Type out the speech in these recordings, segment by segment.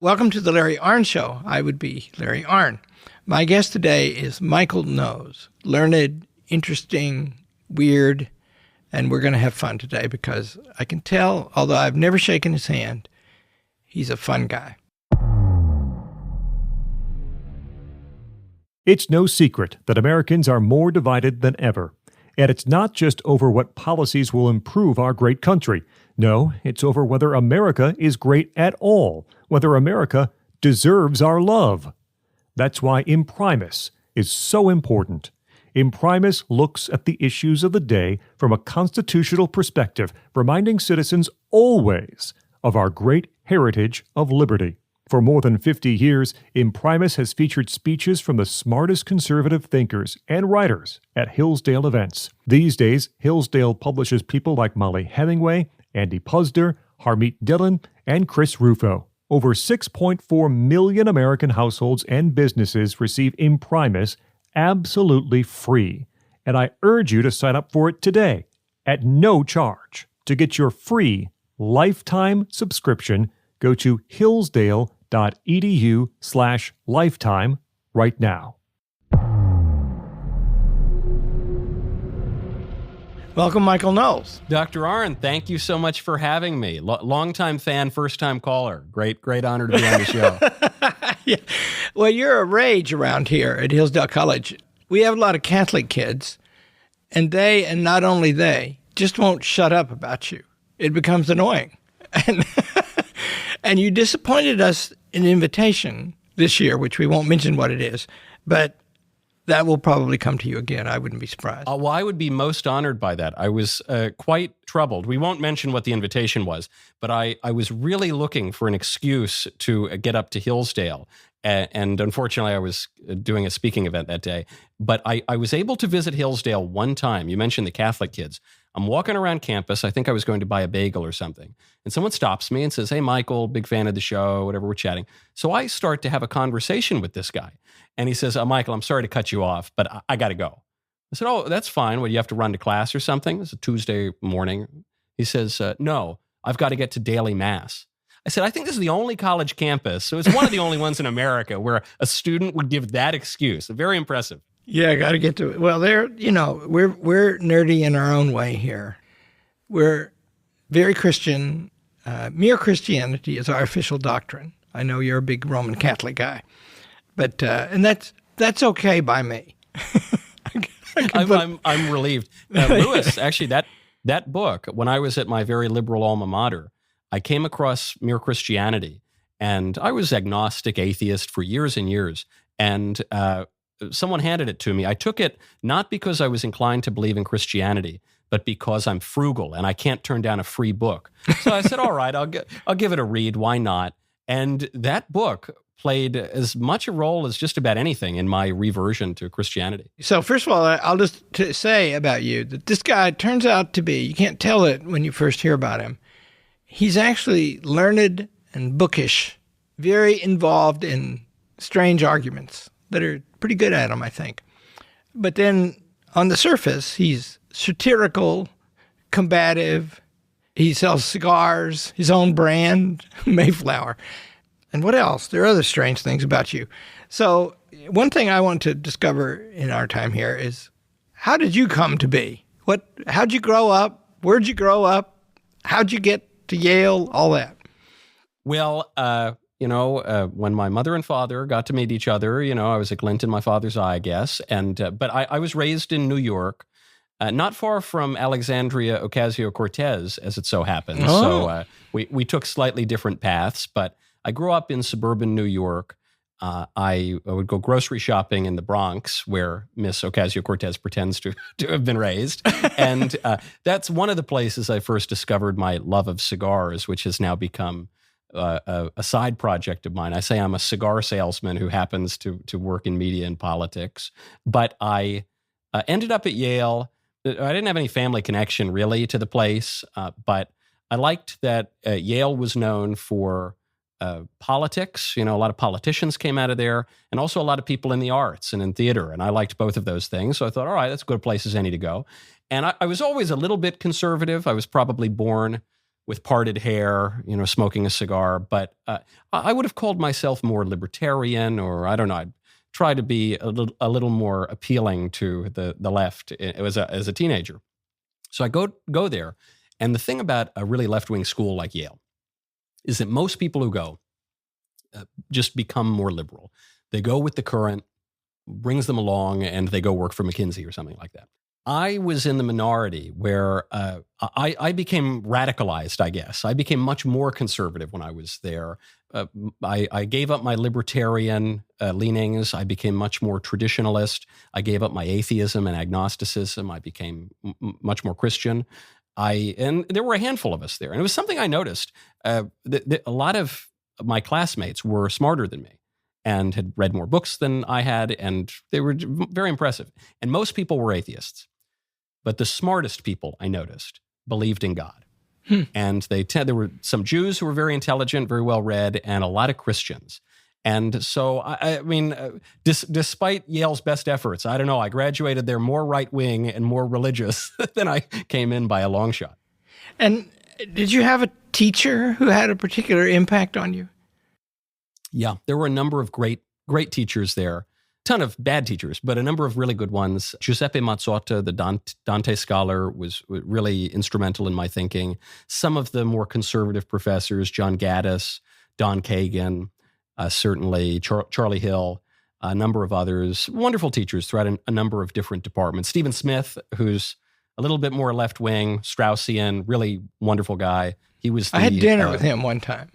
Welcome to the Larry Arnn Show. I would be Larry Arnn. My guest today is Michael Knowles, learned, interesting, weird, and we're going to have fun today because I can tell, although I've never shaken his hand, he's a fun guy. It's no secret that Americans are more divided than ever. And it's not just over what policies will improve our great country. No, it's over whether America is great at all, whether America deserves our love. That's why Imprimis is so important. Imprimis looks at the issues of the day from a constitutional perspective, reminding citizens always of our great heritage of liberty. For more than 50 years, Imprimis has featured speeches from the smartest conservative thinkers and writers at Hillsdale events. These days, Hillsdale publishes people like Molly Hemingway, Andy Puzder, Harmeet Dillon, and Chris Rufo. Over 6.4 million American households and businesses receive Imprimis absolutely free. And I urge you to sign up for it today at no charge. To get your free lifetime subscription, go to hillsdale.edu/lifetime right now. Welcome, Michael Knowles. Dr. Arnn, thank you so much for having me. Long-time fan, first-time caller. Great honor to be on the show. Yeah. Well, you're a rage around here at Hillsdale College. We have a lot of Catholic kids, and they, and not only they, just won't shut up about you. It becomes annoying. And you disappointed us in an invitation this year, which we won't mention what it is, but that will probably come to you again. I wouldn't be surprised. Well, I would be most honored by that. I was quite troubled. We won't mention what the invitation was, but I was really looking for an excuse to get up to Hillsdale. And unfortunately, I was doing a speaking event that day. But I was able to visit Hillsdale one time. You mentioned the Catholic kids. I'm walking around campus. I think I was going to buy a bagel or something. And someone stops me and says, "Hey, Michael, big fan of the show," whatever, we're chatting. So I start to have a conversation with this guy. And he says, "Michael, I'm sorry to cut you off, but I got to go." I said, "Oh, that's fine. Well, you have to run to class or something?" It's a Tuesday morning. He says, "No, I've got to get to daily mass." I said, "I think this is the only college campus, so it's one of the only ones in America where a student would give that excuse." Very impressive. Yeah, I got to get to it. Well, we're nerdy in our own way here. We're very Christian. Mere Christianity is our official doctrine. I know you're a big Roman Catholic guy, but and that's okay by me. I'm relieved. Lewis, actually, that book, when I was at my very liberal alma mater, I came across Mere Christianity, and I was agnostic, atheist for years and years, and someone handed it to me. I took it not because I was inclined to believe in Christianity, but because I'm frugal and I can't turn down a free book. So I said, all right, I'll give it a read. Why not? And that book played as much a role as just about anything in my reversion to Christianity. So first of all, I'll just say about you that this guy turns out to be, you can't tell it when you first hear about him, he's actually learned and bookish, very involved in strange arguments that are pretty good at him, I think. But then on the surface, he's satirical, combative. He sells cigars, his own brand, Mayflower. And what else? There are other strange things about you. So one thing I want to discover in our time here is, how did you come to be? How'd you grow up? Where'd you grow up? How'd you get to Yale? All that. Well, when my mother and father got to meet each other, I was a glint in my father's eye, I guess. But I was raised in New York, not far from Alexandria Ocasio-Cortez, as it so happens. Oh. So we took slightly different paths, but I grew up in suburban New York. I would go grocery shopping in the Bronx, where Miss Ocasio-Cortez pretends to have been raised. And that's one of the places I first discovered my love of cigars, which has now become a side project of mine. I say I'm a cigar salesman who happens to work in media and politics. But I ended up at Yale. I didn't have any family connection really to the place, but I liked that Yale was known for politics. A lot of politicians came out of there, and also a lot of people in the arts and in theater. And I liked both of those things. So I thought, all right, that's a good place as any to go. And I was always a little bit conservative. I was probably born with parted hair, smoking a cigar. But I would have called myself more libertarian, or I don't know. I'd try to be a little more appealing to the left as a teenager. So I go there, and the thing about a really left-wing school like Yale is that most people who go just become more liberal. They go with the current, brings them along, and they go work for McKinsey or something like that. I was in the minority where I became radicalized, I guess. I became much more conservative when I was there. I gave up my libertarian leanings. I became much more traditionalist. I gave up my atheism and agnosticism. I became much more Christian. And there were a handful of us there. And it was something I noticed. A lot of my classmates were smarter than me and had read more books than I had, and they were very impressive. And most people were atheists. But the smartest people, I noticed, believed in God. And there were some Jews who were very intelligent, very well read, and a lot of Christians. And so, I mean, despite Yale's best efforts, I don't know, I graduated there more right-wing and more religious than I came in by a long shot. And did you have a teacher who had a particular impact on you? Yeah, there were a number of great teachers there. Ton of bad teachers, but a number of really good ones. Giuseppe Mazzotta, the Dante scholar, was really instrumental in my thinking. Some of the more conservative professors, John Gaddis, Don Kagan, certainly Charlie Hill, a number of others, wonderful teachers throughout a number of different departments. Stephen Smith, who's a little bit more left-wing, Straussian, really wonderful guy. I had dinner with him one time.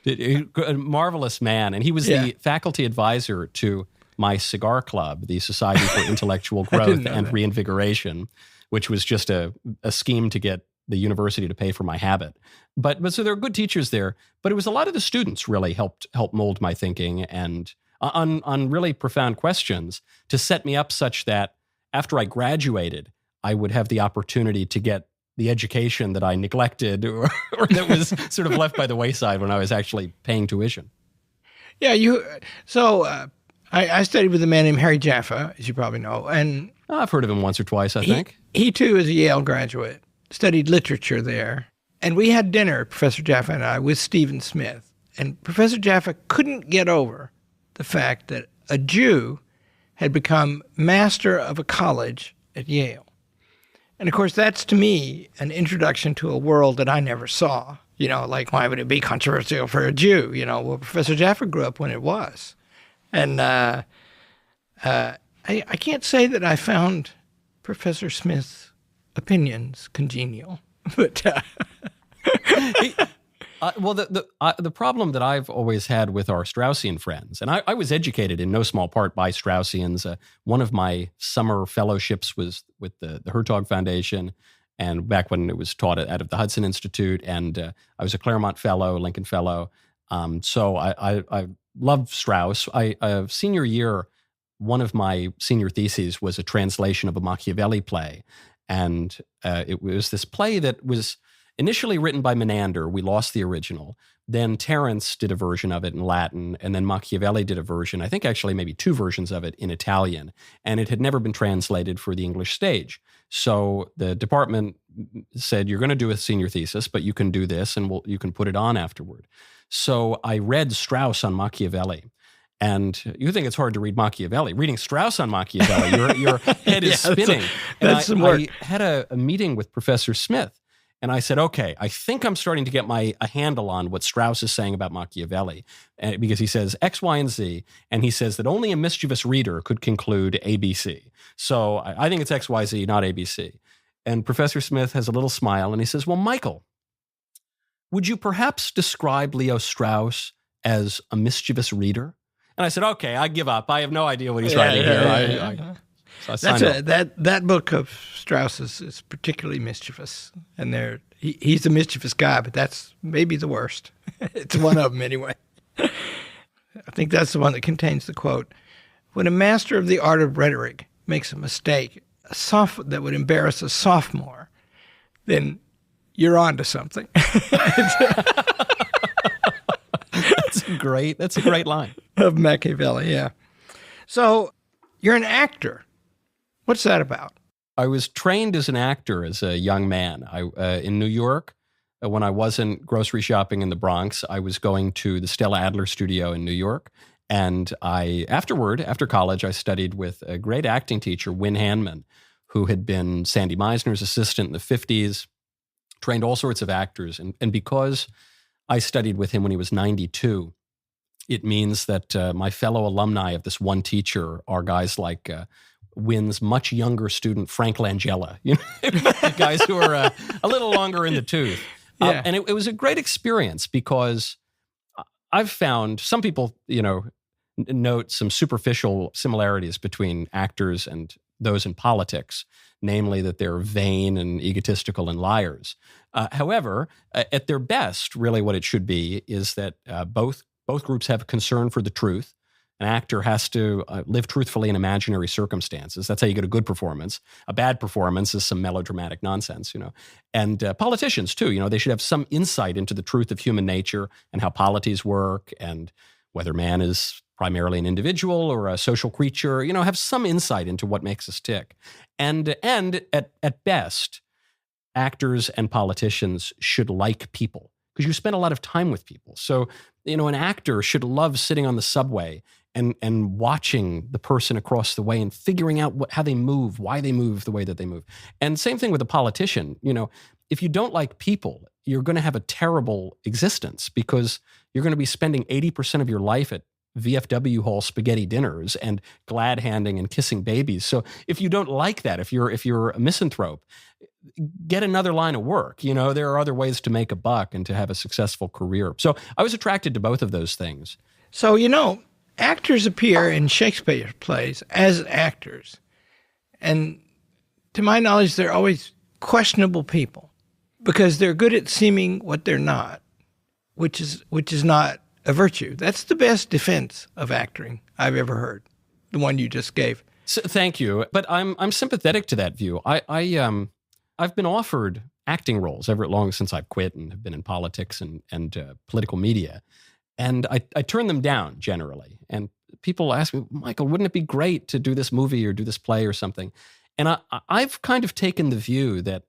A marvelous man, and he was the faculty advisor to my cigar club, the Society for Intellectual Growth and Reinvigoration, which was just a scheme to get the university to pay for my habit. But so there were good teachers there, but it was a lot of the students really helped mold my thinking and on really profound questions to set me up such that after I graduated, I would have the opportunity to get the education that I neglected or that was sort of left by the wayside when I was actually paying tuition. Yeah, I studied with a man named Harry Jaffa, as you probably know, and I've heard of him once or twice, I think. He too is a Yale graduate, studied literature there, and we had dinner, Professor Jaffa and I, with Stephen Smith, and Professor Jaffa couldn't get over the fact that a Jew had become master of a college at Yale. And of course, that's to me an introduction to a world that I never saw. Like, why would it be controversial for a Jew? Well, Professor Jaffa grew up when it was. And I can't say that I found Professor Smith's opinions congenial, but well, the problem that I've always had with our Straussian friends, and I was educated in no small part by Straussians. One of my summer fellowships was with the Hertog Foundation, and back when it was taught out of the Hudson Institute, and I was a Claremont Fellow, Lincoln Fellow. So I loved Strauss. Senior year, one of my senior theses was a translation of a Machiavelli play, and it was this play that was initially written by Menander. We lost the original. Then Terence did a version of it in Latin, and then Machiavelli did a version, I think actually maybe two versions of it in Italian, and it had never been translated for the English stage. So the department said, you're going to do a senior thesis, but you can do this, and you can put it on afterward. So I read Strauss on Machiavelli. And you think it's hard to read Machiavelli. Reading Strauss on Machiavelli, your head is spinning. That's some work. I had a meeting with Professor Smith, and I said, okay, I think I'm starting to get a handle on what Strauss is saying about Machiavelli, because he says X, Y, and Z, and he says that only a mischievous reader could conclude ABC. So I think it's X, Y, Z, not ABC. And Professor Smith has a little smile, and he says, well, Michael, would you perhaps describe Leo Strauss as a mischievous reader? And I said, okay, I give up. I have no idea what he's writing here. So that book of Strauss is particularly mischievous, and he's a mischievous guy, but that's maybe the worst. It's one of them anyway. I think that's the one that contains the quote, when a master of the art of rhetoric makes a mistake that would embarrass a sophomore, then you're on to something. That's a great line. Of Machiavelli, yeah. So you're an actor. What's that about? I was trained as an actor as a young man. In New York, when I wasn't grocery shopping in the Bronx, I was going to the Stella Adler studio in New York. And after college, I studied with a great acting teacher, Win Hanman, who had been Sandy Meisner's assistant in the 50s, trained all sorts of actors. And because I studied with him when he was 92, it means that my fellow alumni of this one teacher are guys like Win's much younger student, Frank Langella, guys who are a little longer in the tooth. Yeah. And it was a great experience because I've found some people, note some superficial similarities between actors and those in politics, namely that they're vain and egotistical and liars. However, at their best, really what it should be is that both groups have concern for the truth. An actor has to live truthfully in imaginary circumstances. That's how you get a good performance. A bad performance is some melodramatic nonsense, And politicians, too, they should have some insight into the truth of human nature and how polities work and whether man is primarily an individual or a social creature, have some insight into what makes us tick. And at best, actors and politicians should like people because you spend a lot of time with people. So, an actor should love sitting on the subway and watching the person across the way and figuring out how they move, why they move the way that they move. And same thing with a politician. If you don't like people, you're going to have a terrible existence because you're going to be spending 80% of your life at VFW hall spaghetti dinners and glad handing and kissing babies. So if you don't like that, if you're a misanthrope, get another line of work. There are other ways to make a buck and to have a successful career. So I was attracted to both of those things. So, actors appear in Shakespeare plays as actors. And to my knowledge, they're always questionable people because they're good at seeming what they're not, which is not a virtue. That's the best defense of acting I've ever heard, the one you just gave. So, thank you. But I'm sympathetic to that view. I've been offered acting roles ever long since I've quit and have been in politics and political media. And I turn them down generally. And people ask me, Michael, wouldn't it be great to do this movie or do this play or something? And I've kind of taken the view that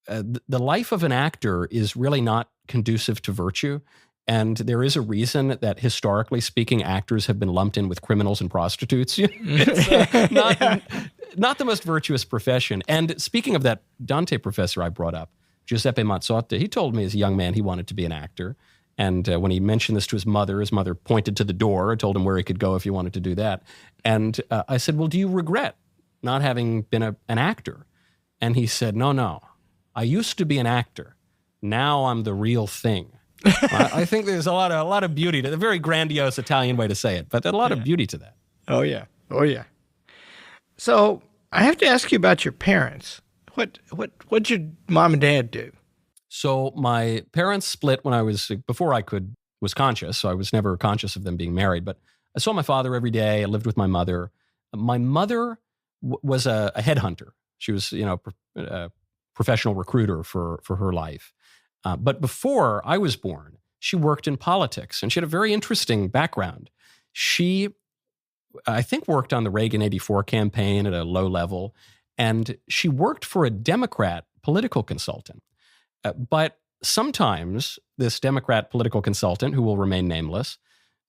the life of an actor is really not conducive to virtue. And there is a reason that historically speaking, actors have been lumped in with criminals and prostitutes. It's not the most virtuous profession. And speaking of that Dante professor I brought up, Giuseppe Mazzotti, he told me as a young man he wanted to be an actor. And when he mentioned this to his mother pointed to the door and told him where he could go if he wanted to do that. And I said, well, do you regret not having been an actor? And he said, no. I used to be an actor. Now I'm the real thing. I think there's a lot of beauty to a very grandiose Italian way to say it, but a lot of beauty to that. Oh, yeah. So I have to ask you about your parents. What'd your mom and dad do? So my parents split before I was conscious, so I was never conscious of them being married, but I saw my father every day. I lived with my mother. My mother was a headhunter. She was, a professional recruiter for her life. But before I was born, she worked in politics, and she had a very interesting background. She, I think, worked on the Reagan 84 campaign at a low level, and she worked for a Democrat political consultant. But sometimes this Democrat political consultant, who will remain nameless,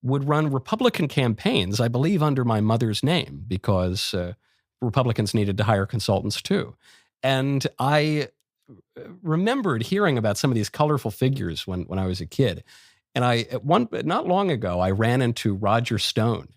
would run Republican campaigns, I believe, under my mother's name, because Republicans needed to hire consultants too. And I remembered hearing about some of these colorful figures when I was a kid. And not long ago, I ran into Roger Stone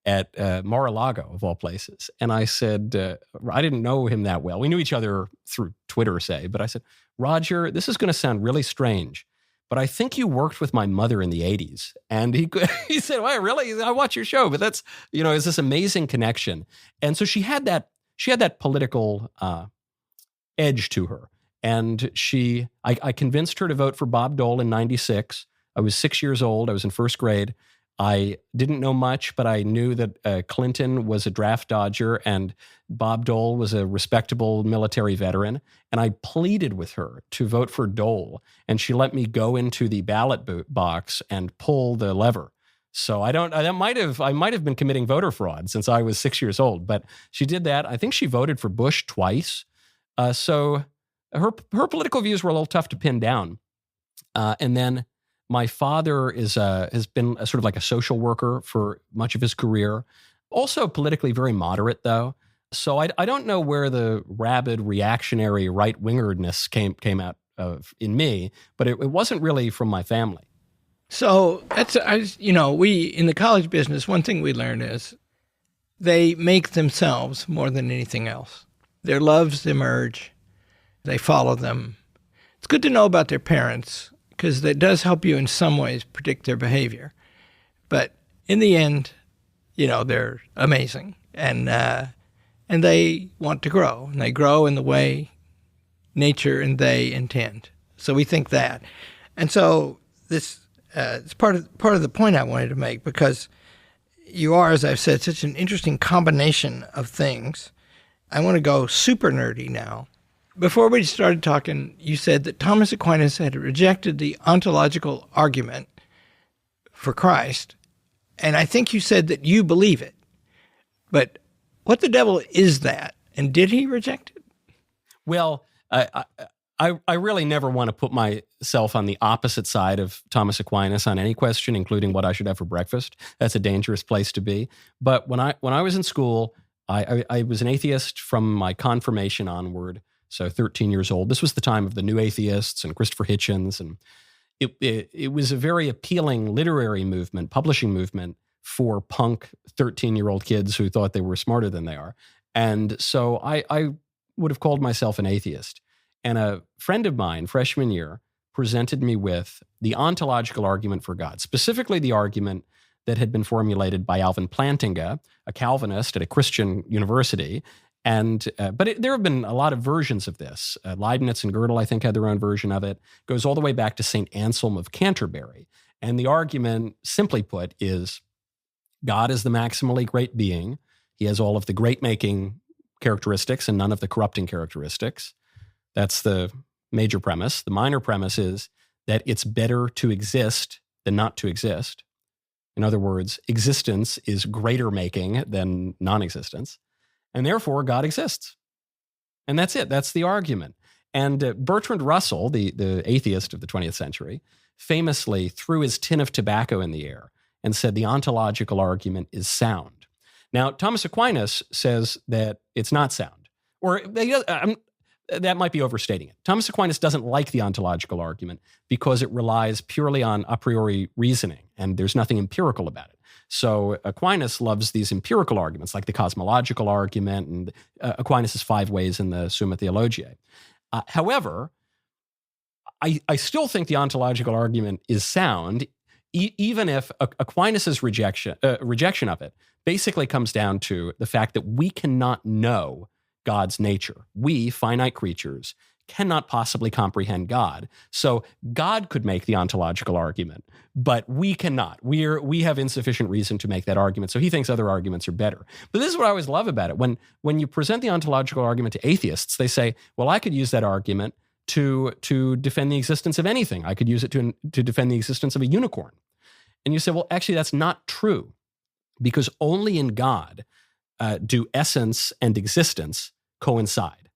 at Mar-a-Lago, of all places. And I said, I didn't know him that well. We knew each other through Twitter, say, but I said, Roger, this is going to sound really strange, but I think you worked with my mother in the 80s. And he said, well, really? I watch your show, but that's, is this amazing connection. And so she had that political edge to her. And I convinced her to vote for Bob Dole in 96. I was 6 years old. I was in first grade. I didn't know much, but I knew that Clinton was a draft dodger and Bob Dole was a respectable military veteran. And I pleaded with her to vote for Dole. And she let me go into the ballot box and pull the lever. So I might have been committing voter fraud since I was 6 years old, but she did that. I think she voted for Bush twice. So her political views were a little tough to pin down. And then my father has been sort of like a social worker for much of his career. Also politically very moderate, though. So I don't know where the rabid reactionary right-wingerness came out of in me, but it wasn't really from my family. So we in the college business, one thing we learn is they make themselves more than anything else. Their loves emerge. They follow them. It's good to know about their parents because that does help you in some ways predict their behavior. But in the end, they're amazing. And they want to grow. And they grow in the way nature and they intend. So we think that. And so this is part of the point I wanted to make, because you are, as I've said, such an interesting combination of things. I want to go super nerdy now. Before we started talking, you said that Thomas Aquinas had rejected the ontological argument for Christ, and I think you said that you believe it. But what the devil is that? And did he reject it? Well, I really never want to put myself on the opposite side of Thomas Aquinas on any question, including what I should have for breakfast. That's a dangerous place to be. But when I was in school, I was an atheist from my confirmation onward. So 13 years old. This was the time of the New Atheists and Christopher Hitchens, and it was a very appealing literary movement, publishing movement for punk 13-year-old kids who thought they were smarter than they are. And so I would have called myself an atheist. And a friend of mine, freshman year, presented me with the ontological argument for God, specifically the argument that had been formulated by Alvin Plantinga, a Calvinist at a Christian university. But there have been a lot of versions of this. Leibniz and Gödel, I think, had their own version of it. Goes all the way back to St. Anselm of Canterbury. And the argument, simply put, is God is the maximally great being. He has all of the great-making characteristics and none of the corrupting characteristics. That's the major premise. The minor premise is that it's better to exist than not to exist. In other words, existence is greater making than non-existence. And therefore, God exists. And that's it. That's the argument. And Bertrand Russell, the atheist of the 20th century, famously threw his tin of tobacco in the air and said the ontological argument is sound. Now, Thomas Aquinas says that it's not sound. Or that might be overstating it. Thomas Aquinas doesn't like the ontological argument because it relies purely on a priori reasoning, and there's nothing empirical about it. So Aquinas loves these empirical arguments, like the cosmological argument and Aquinas' 5 ways in the Summa Theologiae. However, I still think the ontological argument is sound, even if Aquinas' rejection of it basically comes down to the fact that we cannot know God's nature. We, finite creatures, cannot possibly comprehend God. So God could make the ontological argument, but we cannot. We have insufficient reason to make that argument. So he thinks other arguments are better. But this is what I always love about it. When you present the ontological argument to atheists, they say, well, I could use that argument to defend the existence of anything. I could use it to defend the existence of a unicorn. And you say, well, actually, that's not true, because only in God do essence and existence coincide.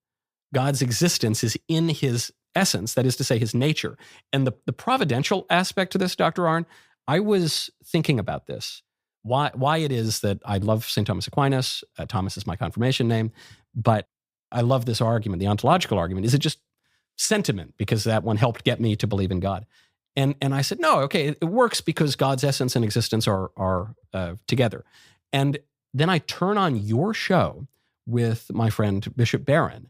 God's existence is in his essence, that is to say, his nature. And the providential aspect to this, Dr. Arnn, I was thinking about this, why it is that I love St. Thomas Aquinas. Thomas is my confirmation name, but I love this argument, the ontological argument. Is it just sentiment because that one helped get me to believe in God? And I said, no, okay, it works because God's essence and existence are together. And then I turn on your show with my friend Bishop Barron,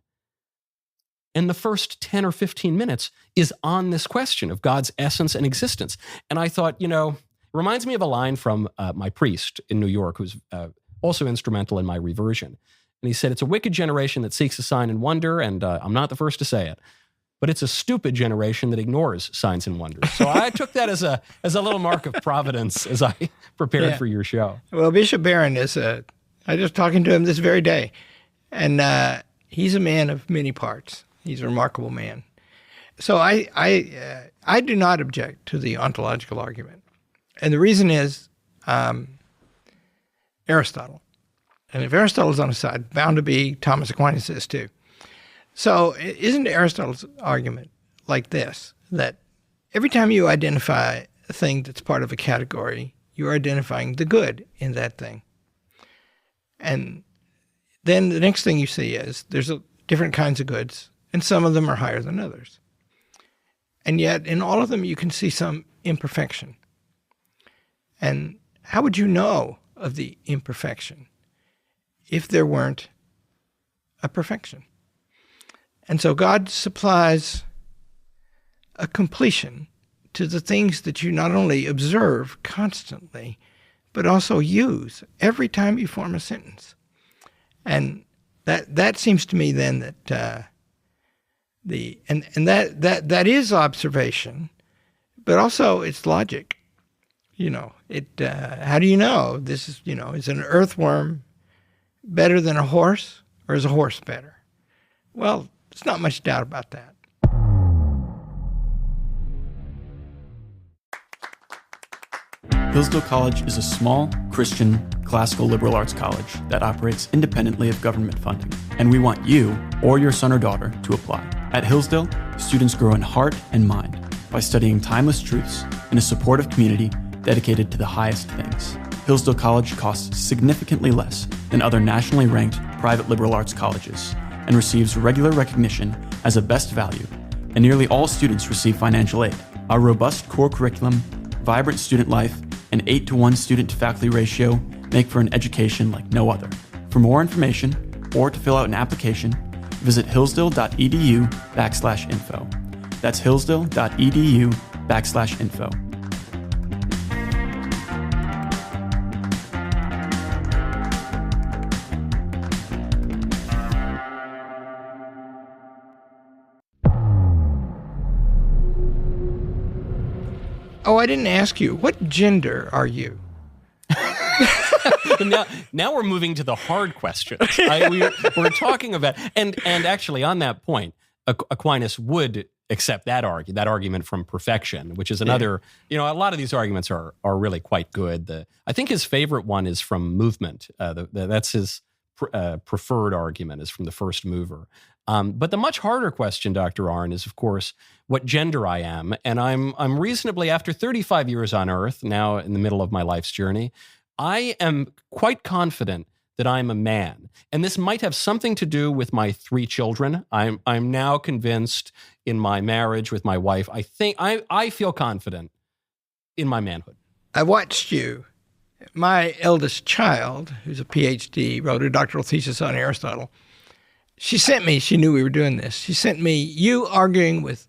and the first 10 or 15 minutes is on this question of God's essence and existence. And I thought, it reminds me of a line from my priest in New York, who's also instrumental in my reversion. And he said, it's a wicked generation that seeks a sign and wonder, and I'm not the first to say it, but it's a stupid generation that ignores signs and wonders. So I took that as a little mark of providence as I prepared for your show. Well, Bishop Barron is I was just talking to him this very day, and he's a man of many parts. He's a remarkable man. So I do not object to the ontological argument. And the reason is Aristotle. And if Aristotle's on his side, bound to be Thomas Aquinas is too. So isn't Aristotle's argument like this, that every time you identify a thing that's part of a category, you're identifying the good in that thing. And then the next thing you see is there's different kinds of goods, and some of them are higher than others. And yet in all of them, you can see some imperfection. And how would you know of the imperfection if there weren't a perfection? And so God supplies a completion to the things that you not only observe constantly, but also use every time you form a sentence. And that seems to me then that that is observation, but also it's logic. How do you know this is, is an earthworm better than a horse, or is a horse better? Well, there's not much doubt about that. Hillsdale College is a small, Christian, classical liberal arts college that operates independently of government funding, and we want you or your son or daughter to apply. At Hillsdale, students grow in heart and mind by studying timeless truths in a supportive community dedicated to the highest things. Hillsdale College costs significantly less than other nationally ranked private liberal arts colleges and receives regular recognition as a best value, and nearly all students receive financial aid. Our robust core curriculum, vibrant student life, and 8-to-1 student-to-faculty ratio make for an education like no other. For more information or to fill out an application, visit hillsdale.edu/info. That's hillsdale.edu/info. Oh, I didn't ask you. What gender are you? Now we're moving to the hard questions. We're talking about, and actually on that point, Aquinas would accept that argument from perfection, which is another, a lot of these arguments are really quite good. I think his favorite one is from movement. That's his preferred argument, is from the first mover. But the much harder question, Dr. Arnn, is, of course, what gender I am. And I'm reasonably, after 35 years on Earth, now in the middle of my life's journey, I am quite confident that I'm a man. And this might have something to do with my 3 children. I'm now convinced in my marriage with my wife. I feel confident in my manhood. I watched you. My eldest child, who's a PhD, wrote a doctoral thesis on Aristotle. She knew we were doing this. She sent me you arguing with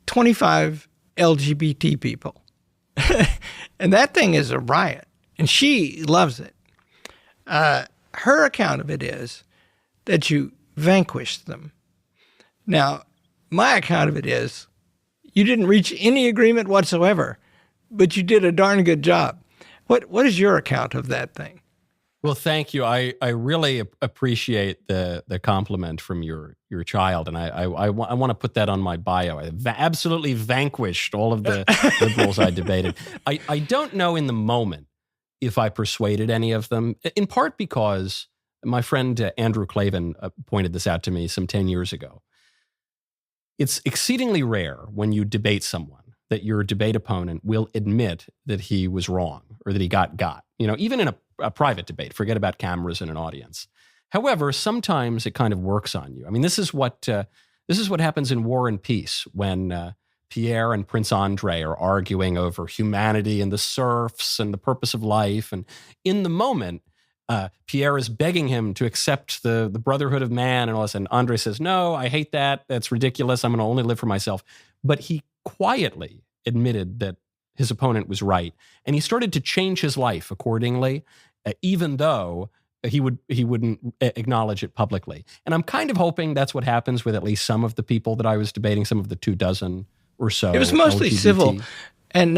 25 LGBT people. And that thing is a riot. And she loves it. Her account of it is that you vanquished them. Now, my account of it is you didn't reach any agreement whatsoever, but you did a darn good job. What is your account of that thing? Well, thank you. I really appreciate the compliment from your child, and I want to put that on my bio. I absolutely vanquished all of the liberals I debated. I don't know in the moment if I persuaded any of them, in part because my friend Andrew Clavin pointed this out to me some 10 years ago. It's exceedingly rare when you debate someone that your debate opponent will admit that he was wrong or that he got. Even in a private debate, forget about cameras and an audience. However, sometimes it kind of works on you. I mean, this is what happens in War and Peace when Pierre and Prince Andrei are arguing over humanity and the serfs and the purpose of life. And in the moment, Pierre is begging him to accept the brotherhood of man and all this. And Andrei says, no, I hate that. That's ridiculous. I'm going to only live for myself. But he quietly admitted that his opponent was right. And he started to change his life accordingly, even though he wouldn't acknowledge it publicly. And I'm kind of hoping that's what happens with at least some of the people that I was debating, some of the 24 or so. It was mostly LGBT. civil. And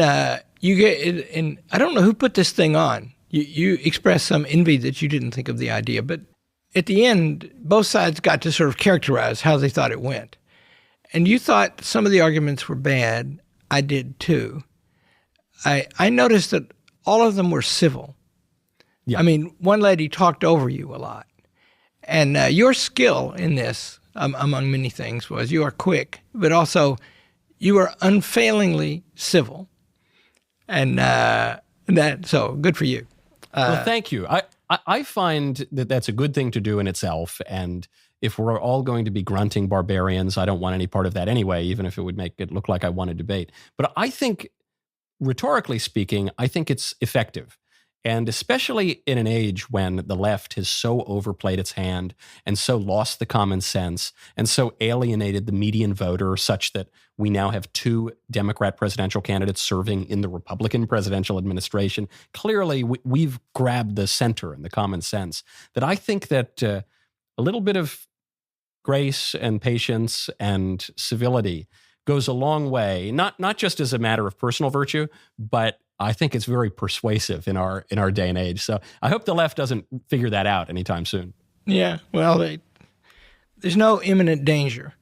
you get, and I don't know who put this thing on. You expressed some envy that you didn't think of the idea, but at the end, both sides got to sort of characterize how they thought it went. And you thought some of the arguments were bad. I did too. I noticed that all of them were civil. Yeah. I mean, one lady talked over you a lot. And your skill in this, among many things, was you are quick, but also you are unfailingly civil. And so good for you. Well, thank you. I find that that's a good thing to do in itself. And if we're all going to be grunting barbarians, I don't want any part of that anyway, even if it would make it look like I want to debate. But I think, rhetorically speaking, I think it's effective. And especially in an age when the left has so overplayed its hand and so lost the common sense and so alienated the median voter such that we now have 2 Democrat presidential candidates serving in the Republican presidential administration. Clearly, we've grabbed the center and the common sense. That I think that a little bit of grace and patience and civility goes a long way, not just as a matter of personal virtue, but I think it's very persuasive in our day and age. So I hope the left doesn't figure that out anytime soon. Yeah, well, there's no imminent danger.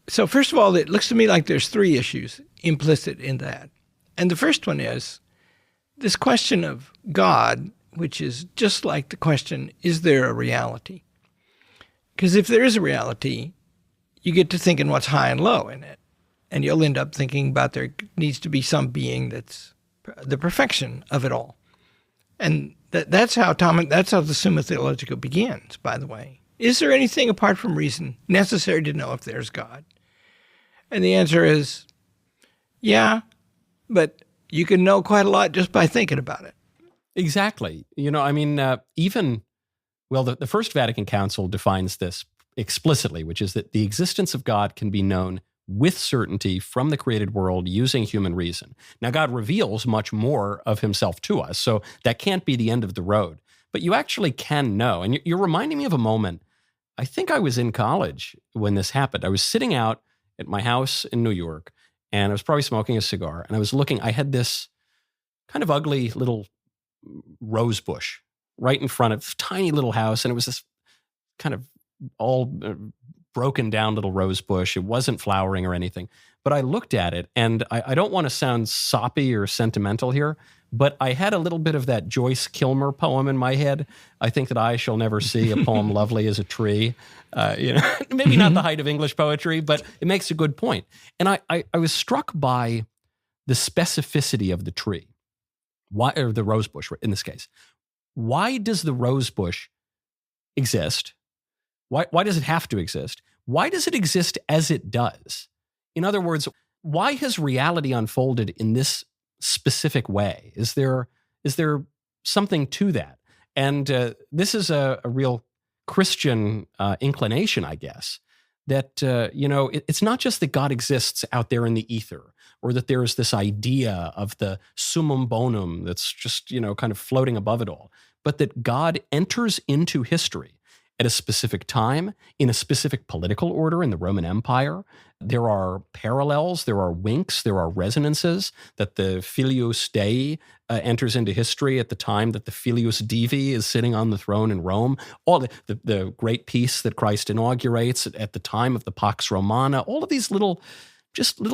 So first of all, it looks to me like there's 3 issues implicit in that. And the first one is this question of God, which is just like the question, is there a reality? Because if there is a reality, you get to thinking what's high and low in it. And you'll end up thinking about there needs to be some being that's the perfection of it all. And that's how the Summa Theologica begins, by the way. Is there anything apart from reason necessary to know if there's God? And the answer is, yeah, but you can know quite a lot just by thinking about it. Exactly. The First Vatican Council defines this explicitly, which is that the existence of God can be known with certainty from the created world using human reason. Now, God reveals much more of himself to us, so that can't be the end of the road. But you actually can know. And you're reminding me of a moment. I think I was in college when this happened. I was sitting out at my house in New York, and I was probably smoking a cigar, and I was looking. I had this kind of ugly little rose bush right in front of a tiny little house, and it was this kind of all broken down little rose bush. It wasn't flowering or anything. But I looked at it, and I don't want to sound soppy or sentimental here, but I had a little bit of that Joyce Kilmer poem in my head. I think that I shall never see a poem lovely as a tree. Maybe not the height of English poetry, but it makes a good point. And I was struck by the specificity of the tree. Why, or the rose bush in this case. Why does the rose bush exist? Why does it have to exist? Why does it exist as it does? In other words, why has reality unfolded in this specific way? Is there something to that? And this is a real Christian inclination, I guess, that, it's not just that God exists out there in the ether, or that there is this idea of the summum bonum that's just, kind of floating above it all, but that God enters into history at a specific time, in a specific political order in the Roman Empire. There are parallels, there are winks, there are resonances, that the Filius Dei enters into history at the time that the Filius Divi is sitting on the throne in Rome. All the great peace that Christ inaugurates at the time of the Pax Romana, all of these little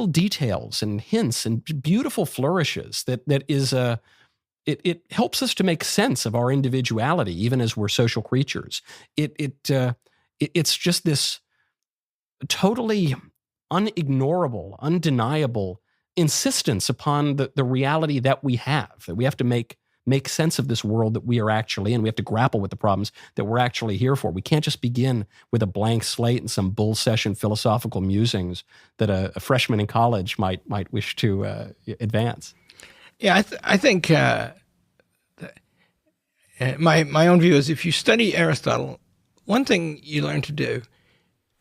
details and hints and beautiful flourishes that is It helps us to make sense of our individuality, even as we're social creatures. It's just this totally unignorable, undeniable insistence upon the reality that we have to make sense of this world that we are actually in. We have to grapple with the problems that we're actually here for. We can't just begin with a blank slate and some bull session philosophical musings that a freshman in college might wish to advance. Yeah, I think my own view is if you study Aristotle, one thing you learn to do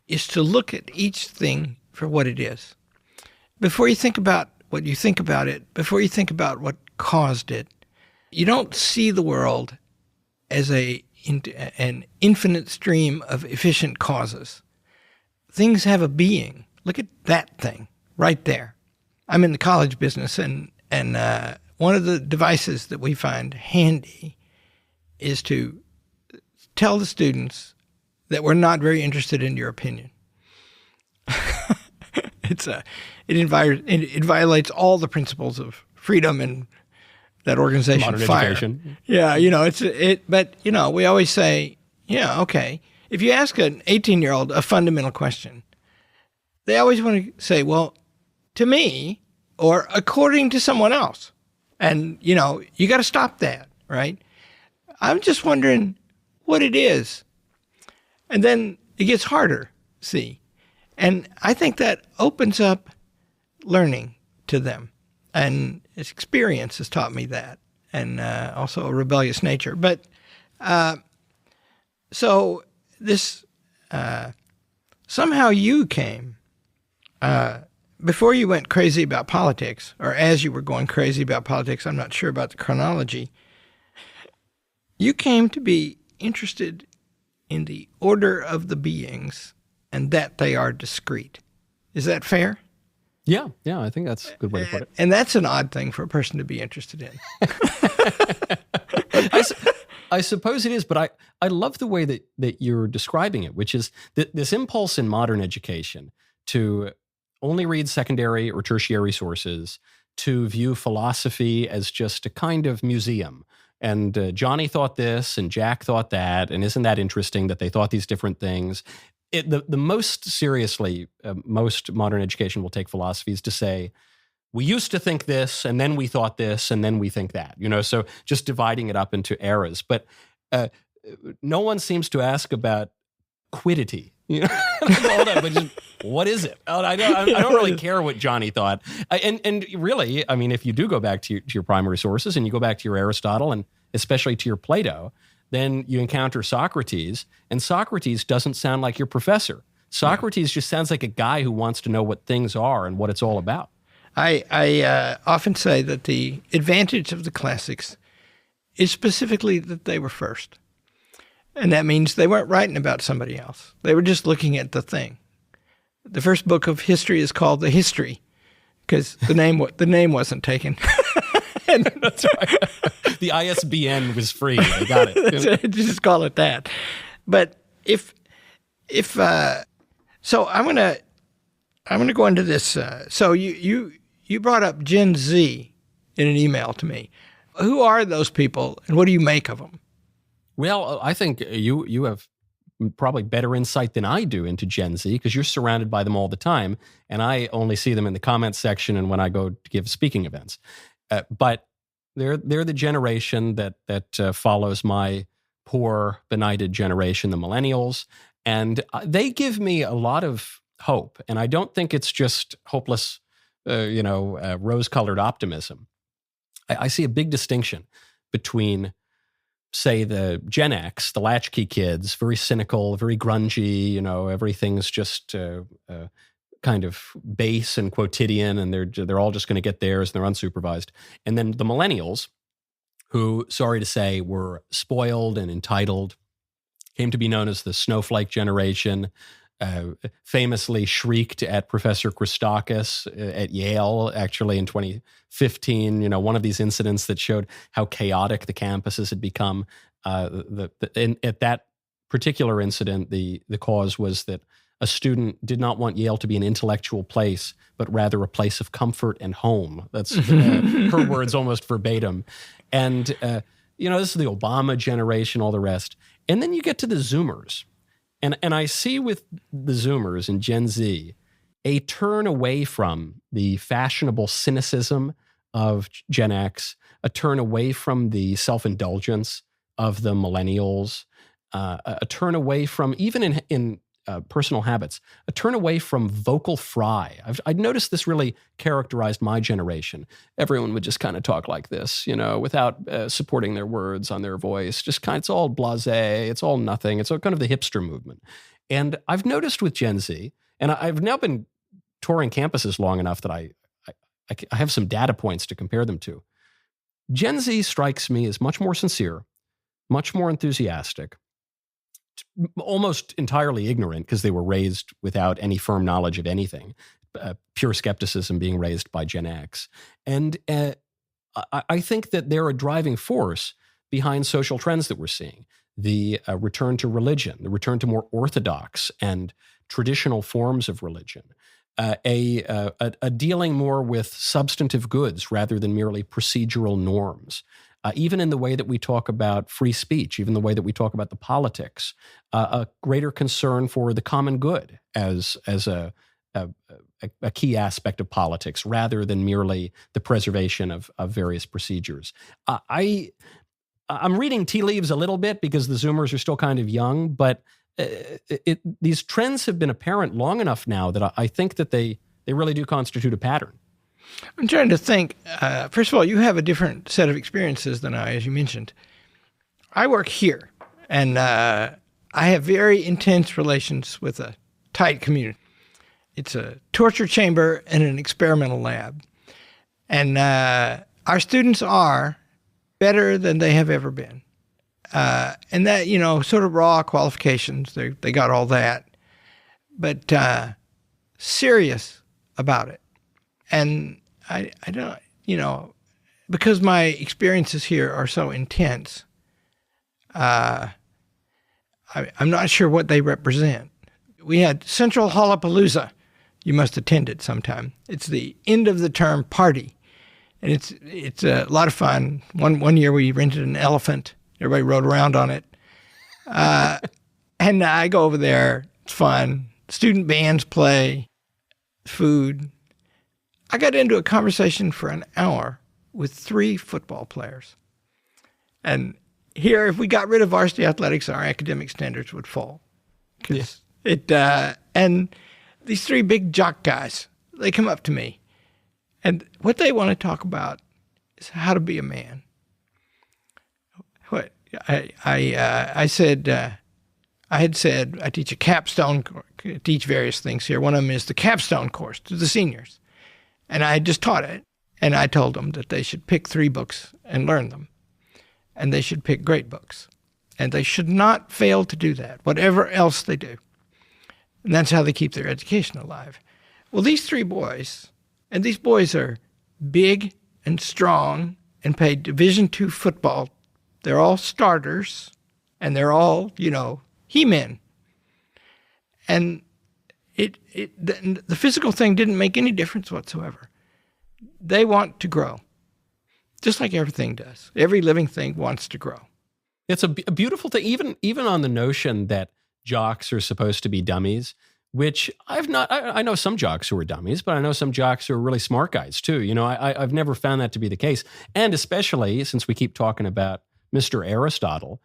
is to look at each thing for what it is. Before you think about what you think about it, before you think about what caused it, you don't see the world as an infinite stream of efficient causes. Things have a being. Look at that thing right there. I'm in the college business, and one of the devices that we find handy is to tell the students that we're not very interested in your opinion. It violates all the principles of freedom and that organization. Modern FIRE. education. Yeah, but we always say, yeah, okay. If you ask an 18-year-old a fundamental question, they always want to say, well, to me, or according to someone else. And, you got to stop that, right? I'm just wondering what it is. And then it gets harder, see? And I think that opens up learning to them. And experience has taught me that, and also a rebellious nature. But so this, somehow you came, before you went crazy about politics, or as you were going crazy about politics, I'm not sure about the chronology, you came to be interested in the order of the beings and that they are discrete. Is that fair? Yeah, I think that's a good way to put it. And that's an odd thing for a person to be interested in. I suppose it is, but I love the way that you're describing it, which is this impulse in modern education to only read secondary or tertiary sources, to view philosophy as just a kind of museum. And Johnny thought this, and Jack thought that, and isn't that interesting that they thought these different things? The most seriously, most modern education will take philosophy is to say, we used to think this, and then we thought this, and then we think that. So just dividing it up into eras. But no one seems to ask about quiddity. Hold on, but just, what is it? I don't really care what Johnny thought. And really, I mean, if you do go back to your primary sources and you go back to your Aristotle and especially to your Plato, then you encounter Socrates, and Socrates doesn't sound like your professor. Socrates just sounds like a guy who wants to know what things are and what it's all about. I often say that the advantage of the classics is specifically that they were first. And that means they weren't writing about somebody else. They were just looking at the thing. The first book of history is called The History because the name wasn't taken. That's right. The ISBN was free. They got it. Just call it that. But if so I'm gonna go into this. So you brought up Gen Z in an email to me. Who are those people, and what do you make of them? Well, I think you have probably better insight than I do into Gen Z because you're surrounded by them all the time, and I only see them in the comments section and when I go to give speaking events. But they're the generation that follows my poor, benighted generation, the millennials, and they give me a lot of hope. And I don't think it's just hopeless, rose-colored optimism. I see a big distinction between, say, the Gen X, the latchkey kids, very cynical, very grungy, everything's just kind of base and quotidian, and they're all just going to get theirs, and they're unsupervised. And then the millennials, who, sorry to say, were spoiled and entitled, came to be known as the snowflake generation, famously shrieked at Professor Christakis at Yale, actually in 2015, one of these incidents that showed how chaotic the campuses had become. At that particular incident, the cause was that a student did not want Yale to be an intellectual place, but rather a place of comfort and home. That's her words almost verbatim. And, this is the Obama generation, all the rest. And then you get to the Zoomers. And I see with the Zoomers and Gen Z a turn away from the fashionable cynicism of Gen X, a turn away from the self-indulgence of the millennials, a turn away from, even in personal habits, a turn away from vocal fry. I've noticed this really characterized my generation. Everyone would just kind of talk like this, without supporting their words on their voice. Just kind of, it's all blasé, it's all nothing. It's all kind of the hipster movement. And I've noticed with Gen Z, and I've now been touring campuses long enough that I have some data points to compare them to. Gen Z strikes me as much more sincere, much more enthusiastic, almost entirely ignorant because they were raised without any firm knowledge of anything, pure skepticism being raised by Gen X. And I think that they're a driving force behind social trends that we're seeing. The return to religion, the return to more orthodox and traditional forms of religion, a dealing more with substantive goods rather than merely procedural norms. Even in the way that we talk about free speech, even the way that we talk about the politics, a greater concern for the common good as a a key aspect of politics rather than merely the preservation of various procedures. I'm reading tea leaves a little bit because the Zoomers are still kind of young, but these trends have been apparent long enough now that I think that they really do constitute a pattern. I'm trying to think. First of all, you have a different set of experiences than I, as you mentioned. I work here, and I have very intense relations with a tight community. It's a torture chamber and an experimental lab. And our students are better than they have ever been. And that, sort of raw qualifications, they got all that. But serious about it. And I don't, because my experiences here are so intense, I'm not sure what they represent. We had Central Hallapalooza. You must attend it sometime. It's the end of the term party. And it's a lot of fun. One year we rented an elephant. Everybody rode around on it. And I go over there. It's fun. Student bands play, food. I got into a conversation for an hour with 3 football players. And here, if we got rid of varsity athletics, our academic standards would fall. And these 3 big jock guys, they come up to me. And what they want to talk about is how to be a man. What I said, I had said I teach a capstone, teach various things here. One of them is the capstone course to the seniors. And I had just taught it. And I told them that they should pick 3 books and learn them. And they should pick great books. And they should not fail to do that, whatever else they do. And that's how they keep their education alive. Well, these 3 boys, and these boys are big and strong and play Division II football. They're all starters, and they're all, he-men. And the physical thing didn't make any difference whatsoever. They want to grow, just like everything does. Every living thing wants to grow. It's a beautiful thing, even on the notion that jocks are supposed to be dummies, which I know some jocks who are dummies, but I know some jocks who are really smart guys too. I've never found that to be the case. And especially since we keep talking about Mr. Aristotle,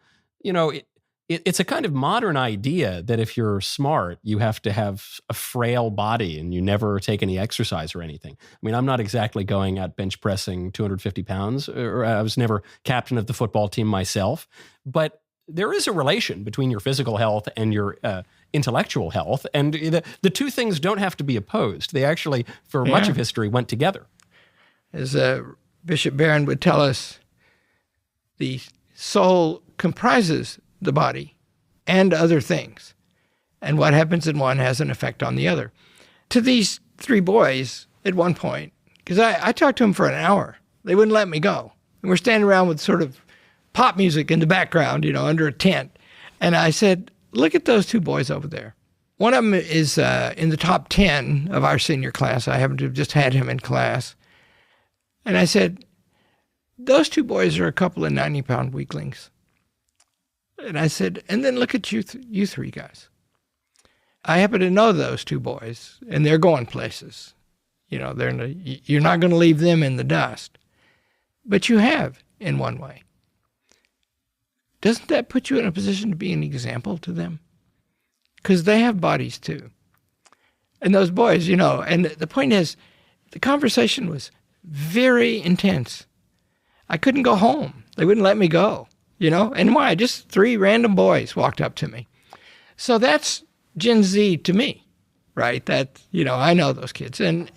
it's a kind of modern idea that if you're smart, you have to have a frail body and you never take any exercise or anything. I mean, I'm not exactly going out bench pressing 250 pounds, or I was never captain of the football team myself, but there is a relation between your physical health and your intellectual health, and the 2 things don't have to be opposed. They actually, for much of history, went together. As Bishop Barron would tell us, the soul comprises the body and other things, and what happens in one has an effect on the other. To these 3 boys at one point, because I talked to them for an hour, they wouldn't let me go. And we're standing around with sort of pop music in the background, under a tent. And I said, look at those 2 boys over there. One of them is in the top 10 of our senior class. I happen to have just had him in class. And I said, those 2 boys are a couple of 90-pound weaklings. And I said, and then look at you 3 guys. I happen to know those 2 boys, and they're going places. You're not going to leave them in the dust. But you have, in one way. Doesn't that put you in a position to be an example to them? Because they have bodies too. And those boys, and the point is, the conversation was very intense. I couldn't go home. They wouldn't let me go, And why? Just 3 random boys walked up to me. So that's Gen Z to me, right? That, I know those kids. And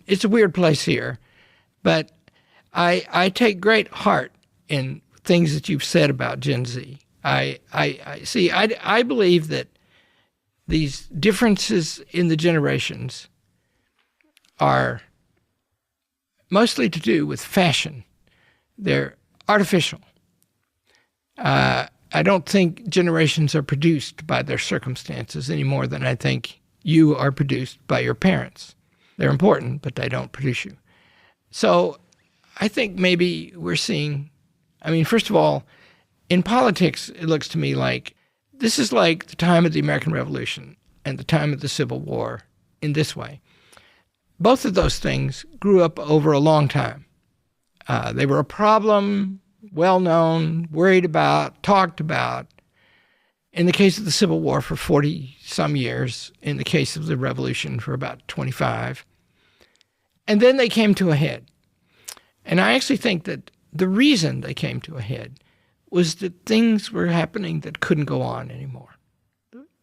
it's a weird place here. But I take great heart in things that you've said about Gen Z. I believe that these differences in the generations are mostly to do with fashion. They're artificial. I don't think generations are produced by their circumstances any more than I think you are produced by your parents. They're important, but they don't produce you. So I think maybe we're seeing, first of all, in politics, it looks to me like this is like the time of the American Revolution and the time of the Civil War in this way. Both of those things grew up over a long time. They were a problem, well-known, worried about, talked about. In the case of the Civil War for 40-some years, in the case of the Revolution for about 25. And then they came to a head. And I actually think that the reason they came to a head was that things were happening that couldn't go on anymore.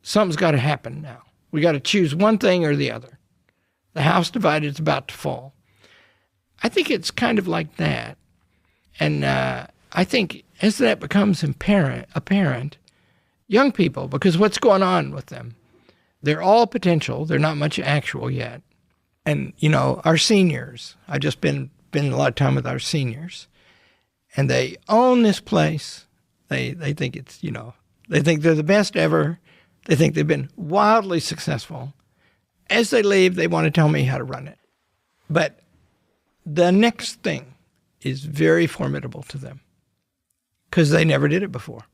Something's got to happen now. We got to choose one thing or the other. The house divided is about to fall. I think it's kind of like that. And I think as that becomes apparent, young people, because what's going on with them, they're all potential. They're not much actual yet. And, our seniors, I've just been a lot of time with our seniors, and they own this place. They think it's, they think they're the best ever. They think they've been wildly successful. As they leave, they want to tell me how to run it. But the next thing is very formidable to them because they never did it before.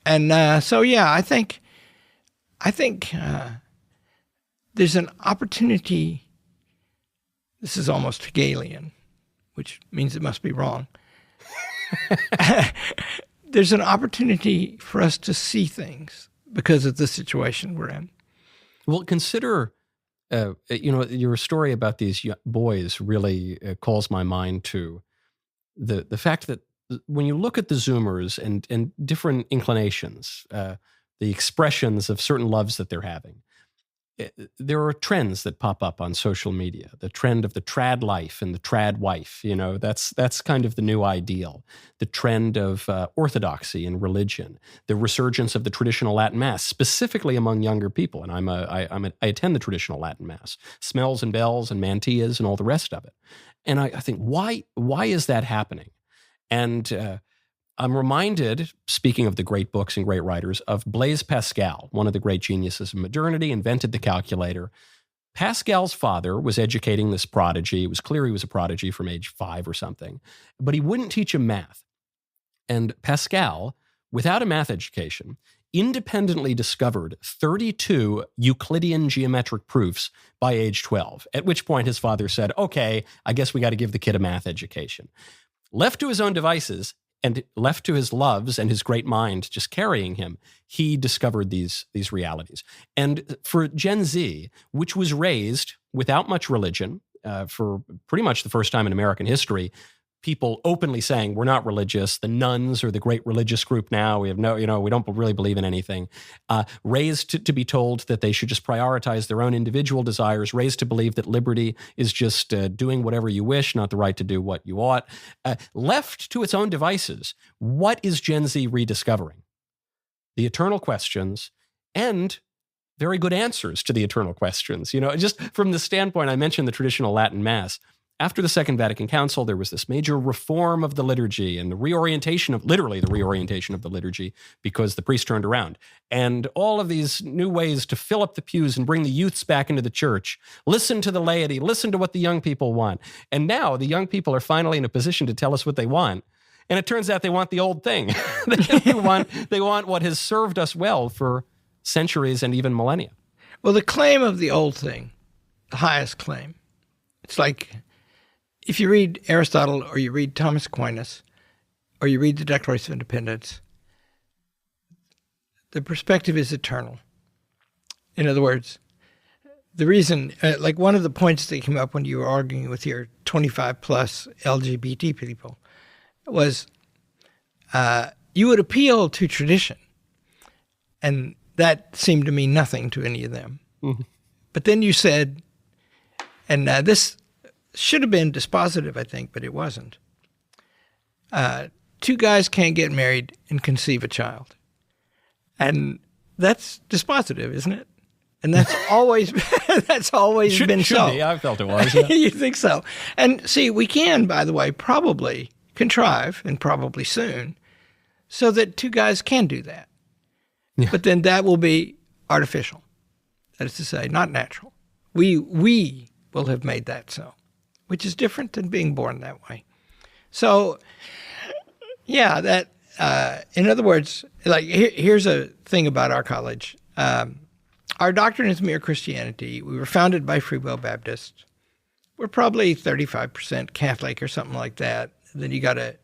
And I think there's an opportunity. This is almost Hegelian, which means it must be wrong. There's an opportunity for us to see things because of the situation we're in. Well, consider, your story about these boys really calls my mind to the fact that when you look at the Zoomers and different inclinations, the expressions of certain loves that they're having, there are trends that pop up on social media. The trend of the trad life and the trad wife, that's kind of the new ideal. The trend of orthodoxy in religion, the resurgence of the traditional Latin Mass, specifically among younger people. And I attend the traditional Latin Mass, smells and bells and mantillas and all the rest of it. And I think, why is that happening? And I'm reminded, speaking of the great books and great writers, of Blaise Pascal, one of the great geniuses of modernity, invented the calculator. Pascal's father was educating this prodigy. It was clear he was a prodigy from age 5 or something, but he wouldn't teach him math. And Pascal, without a math education, independently discovered 32 Euclidean geometric proofs by age 12, at which point his father said, okay, I guess we got to give the kid a math education. Left to his own devices, and left to his loves and his great mind just carrying him, he discovered these realities. And for Gen Z, which was raised without much religion, for pretty much the first time in American history, people openly saying, we're not religious, the nuns are the great religious group now, we have we don't really believe in anything, raised to be told that they should just prioritize their own individual desires, raised to believe that liberty is just doing whatever you wish, not the right to do what you ought, left to its own devices. What is Gen Z rediscovering? The eternal questions and very good answers to the eternal questions. Just from the standpoint, I mentioned the traditional Latin Mass. After the Second Vatican Council, there was this major reform of the liturgy and the reorientation of the liturgy because the priest turned around. And all of these new ways to fill up the pews and bring the youths back into the church, listen to the laity, listen to what the young people want. And now the young people are finally in a position to tell us what they want. And it turns out they want the old thing. they want what has served us well for centuries and even millennia. Well, the claim of the old thing, the highest claim, it's like if you read Aristotle or you read Thomas Aquinas or you read the Declaration of Independence, the perspective is eternal. In other words, the reason, like one of the points that came up when you were arguing with your 25-plus LGBT people was you would appeal to tradition, and that seemed to mean nothing to any of them. Mm-hmm. But then you said, and this should have been dispositive, I think, but it wasn't. 2 guys can't get married and conceive a child. And that's dispositive, isn't it? And that's always been should so. Be. I felt it was. Yeah. You think so? And see, we can, by the way, probably contrive, and probably soon, so that 2 guys can do that. Yeah. But then that will be artificial. That is to say, not natural. We will have made that so, which is different than being born that way. So, yeah, that, in other words, like here's a thing about our college. Our doctrine is mere Christianity. We were founded by Free Will Baptists. We're probably 35% Catholic or something like that. Then you got to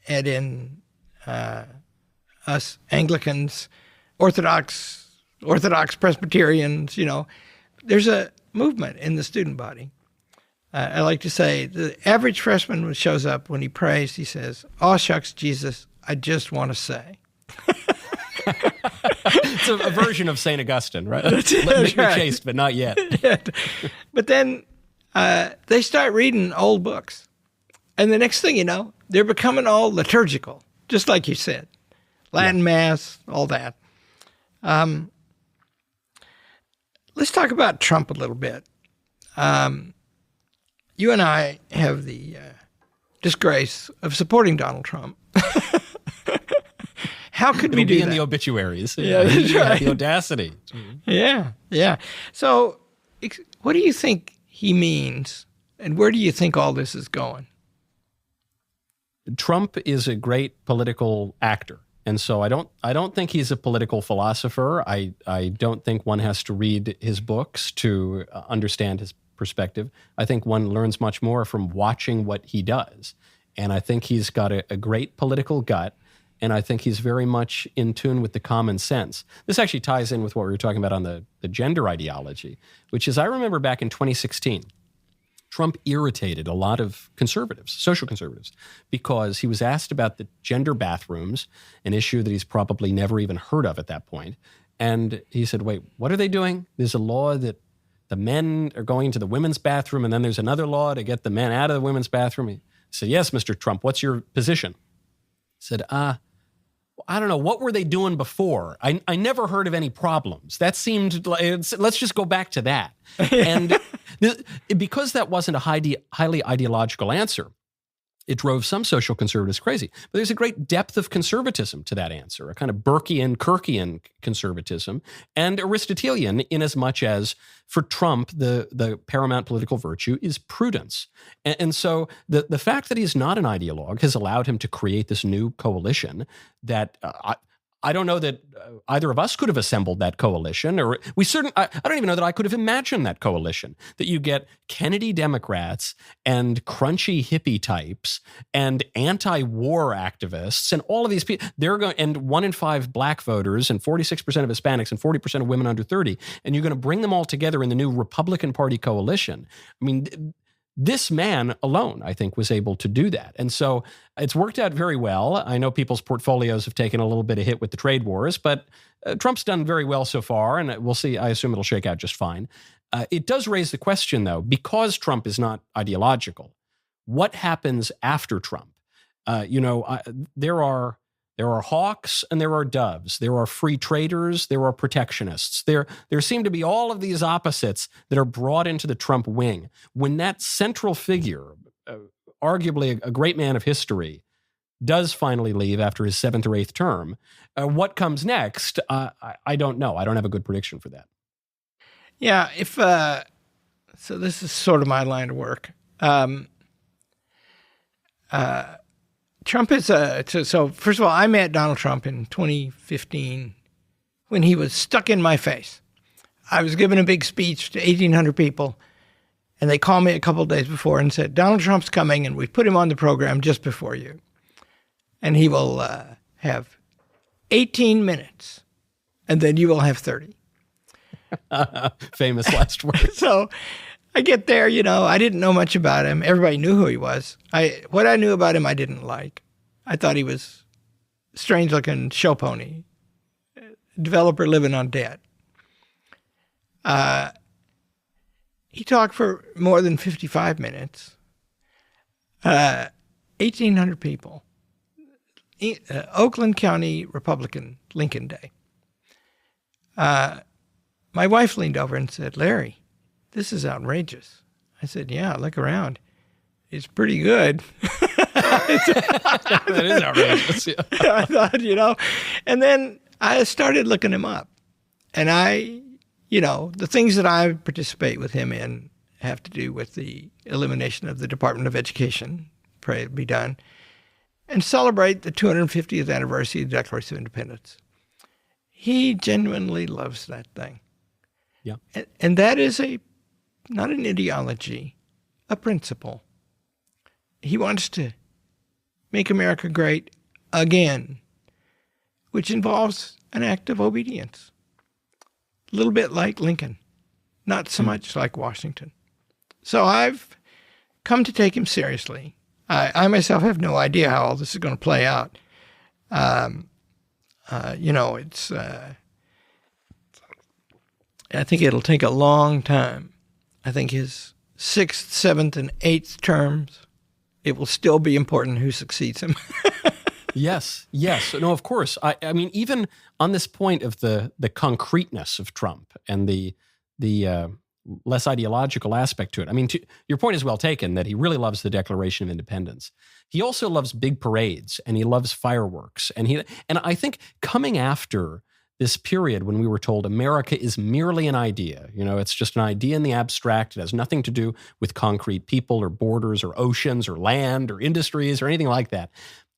add in us Anglicans, Orthodox Presbyterians, There's a movement in the student body. I like to say the average freshman who shows up, when he prays, he says, "Aw shucks, Jesus, I just want to say." It's a version of St. Augustine, right? Let me chaste, but not yet. But then they start reading old books. And the next thing you know, they're becoming all liturgical, just like you said. Latin Mass, all that. Let's talk about Trump a little bit. You and I have the disgrace of supporting Donald Trump. How could we do that? In the obituaries. Yeah, that's right. The audacity. Yeah. So what do you think he means, and where do you think all this is going? Trump is a great political actor. And so I don't think he's a political philosopher. I don't think one has to read his books to understand his perspective. I think one learns much more from watching what he does. And I think he's got a great political gut. And I think he's very much in tune with the common sense. This actually ties in with what we were talking about on the gender ideology, which is, I remember back in 2016, Trump irritated a lot of conservatives, social conservatives, because he was asked about the gender bathrooms, an issue that he's probably never even heard of at that point. And he said, wait, what are they doing? There's a law that the men are going to the women's bathroom, and then there's another law to get the men out of the women's bathroom. He said, yes, Mr. Trump, what's your position? He said, I don't know. What were they doing before? I never heard of any problems. That seemed like, let's just go back to that. And because that wasn't a highly ideological answer, it drove some social conservatives crazy. But there's a great depth of conservatism to that answer, a kind of Burkean, Kirkian conservatism, and Aristotelian, in as much as for Trump, the paramount political virtue is prudence. And so the fact that he's not an ideologue has allowed him to create this new coalition that I don't know that either of us could have assembled that coalition, or I don't even know that I could have imagined that coalition, that you get Kennedy Democrats and crunchy hippie types and anti-war activists and all of these people, and 1 in 5 black voters and 46% of Hispanics and 40% of women under 30, and you're going to bring them all together in the new Republican Party coalition. I mean, this man alone, I think, was able to do that. And so it's worked out very well. I know people's portfolios have taken a little bit of hit with the trade wars, but Trump's done very well so far, and we'll see. I assume it'll shake out just fine. It does raise the question, though, because Trump is not ideological, what happens after Trump? There are hawks and there are doves. There are free traders. There are protectionists. There seem to be all of these opposites that are brought into the Trump wing. When that central figure, arguably a great man of history, does finally leave after his 7th or 8th term, what comes next? I don't know. I don't have a good prediction for that. Yeah, so this is sort of my line of work. Trump is so first of all, I met Donald Trump in 2015 when he was stuck in my face. I was giving a big speech to 1,800 people, and they called me a couple of days before and said, Donald Trump's coming, and we put him on the program just before you. And he will have 18 minutes, and then you will have 30. Famous last words. So I get there, I didn't know much about him. Everybody knew who he was. What I knew about him, I didn't like. I thought he was a strange-looking show pony, developer living on debt. He talked for more than 55 minutes. 1,800 people. Oakland County Republican, Lincoln Day. My wife leaned over and said, Larry, this is outrageous. I said, yeah, look around. It's pretty good. That is outrageous. Yeah. I thought, and then I started looking him up. And the things that I participate with him in have to do with the elimination of the Department of Education, pray it be done, and celebrate the 250th anniversary of the Declaration of Independence. He genuinely loves that thing. Yeah. And that is not an ideology, a principle. He wants to make America great again, which involves an act of obedience. A little bit like Lincoln, not so much like Washington. So I've come to take him seriously. I myself have no idea how all this is going to play out. It's I think it'll take a long time. I think his 6th, 7th, and 8th terms, it will still be important who succeeds him. Yes. No, of course. I mean, even on this point of the concreteness of Trump and the less ideological aspect to it. I mean, your point is well taken that he really loves the Declaration of Independence. He also loves big parades and he loves fireworks. And I think coming after this period when we were told America is merely an idea, it's just an idea in the abstract. It has nothing to do with concrete people or borders or oceans or land or industries or anything like that.